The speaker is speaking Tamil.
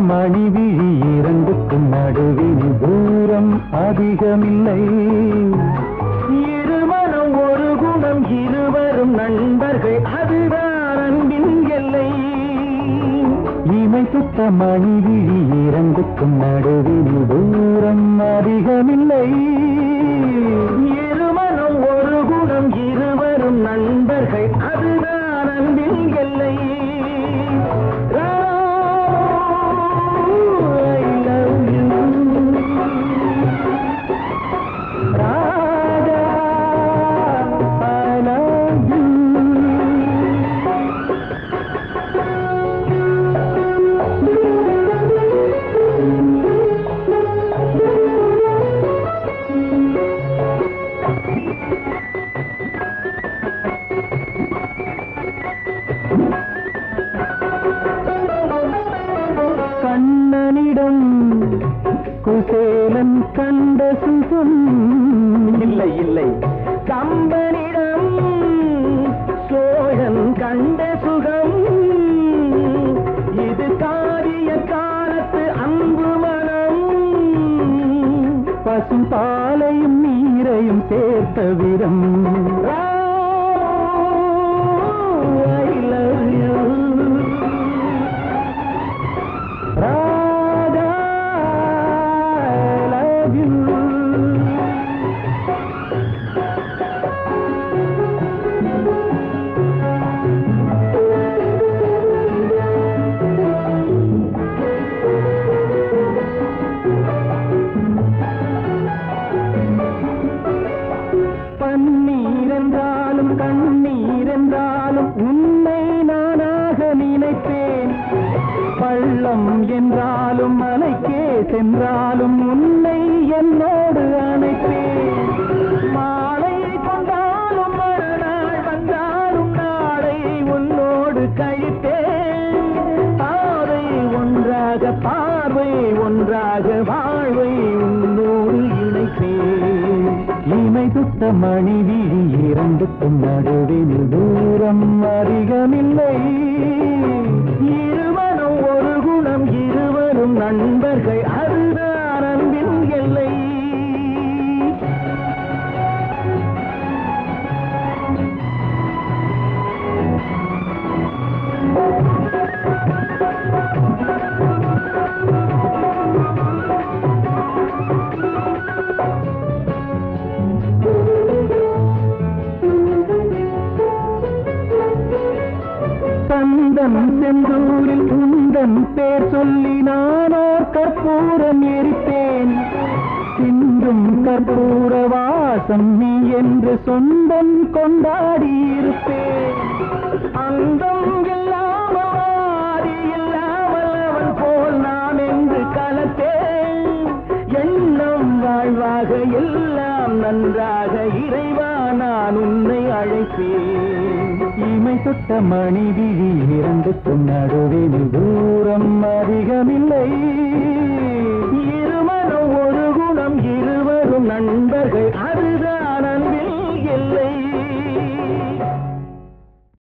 மணிவிழி இரண்டுக்கும் நடுவில் தூரம் அதிகமில்லை. இருமனம் ஒரு குணம் இருவரும் நண்பர்கள் அதுதான் அன்பின் எல்லை. இமை சுத்த மணிவிழி இரண்டுக்கும் நடுவில் தூரம் அதிகமில்லை. இருமனம் ஒரு குணம் இருவரும் நண்பர்கள் அதுதான் அன்பின் எல்லை. கண்ணனிடம் குசேலன் கண்ட சுகம் இல்லை இல்லை. கம்பனிடம் சோழன் கண்ட சுகம். இது காரிய காலத்து அன்பு மனம். பசும் பாலையும் நீரையும் சேர்த்த விரம். பன்னீர் என்றாலும் கண்ணீர் என்றாலும் உன்னை நானாக நினைப்பேன். பள்ளம் என்றாலும் மலைக்கே சென்றாலும் உன்னை என்னோடு அணைப்பேன். மாலை கொண்டாலும் மறுநாள் வந்தாலும் நாளை உன்னோடு கழித்தேன். பாதை ஒன்றாக பார்வை ஒன்றாக வாழ்வை உன்னோடு இணைப்பேன். இமை சுத்த மணிவிழி இரண்டுக்கும் நடுவில் தூரம் அதிகமில்லை. இருவரும் ஒரு குணம் இருவரும் நண்பர்கள் அதுதான் அன்பின் எல்லை. சந்தம் செந்தூரில் உந்தன் பேர் சொல்லி நானோர் கற்பூரம் எரிப்பேன். சிந்தும் கற்பூர வாசம் நீ என்று சொந்தம் கொண்டாடி இருப்பேன். அந்தம் இல்லாமல் ஆதி இல்லாமல் அவன் போல் நான் என்று கலத்தேன். எண்ணம் வாழ்வாக எல்லாம் நன்றாக இறைவா நான் உன்னை அழைப்பேன். இமை சுட்ட மணிவிழி இரண்டுக்கும் நடுவில் தூரம் அதிகமில்லை.